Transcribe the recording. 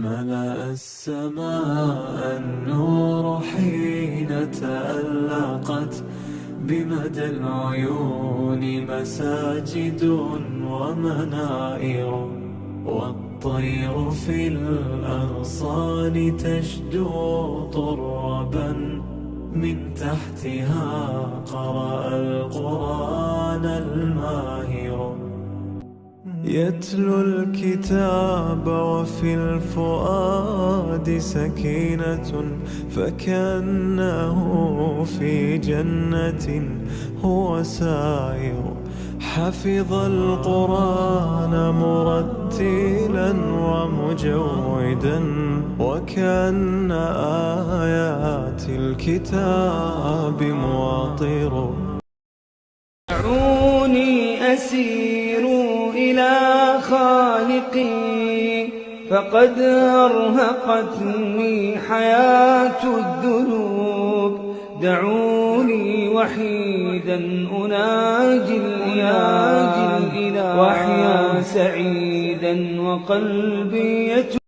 ملأ السماء النور حين تألقت بمدى العيون مساجد ومنائر، والطير في الأغصان تشدو طربا من تحتها قرأ القرآن الماهر. يتلو الكتاب وفي الفؤاد سكينة، فكأنه في جنة هو سائر. حفظ القرآن مرتلا ومجودا، وكأن آيات الكتاب مواطر. دعوني أسير إلى خالقي، فقد أرهقتني حياة الذنوب. دعوني وحيدا أناجي الإله، وأحيا سعيدا وقلبي يتوب.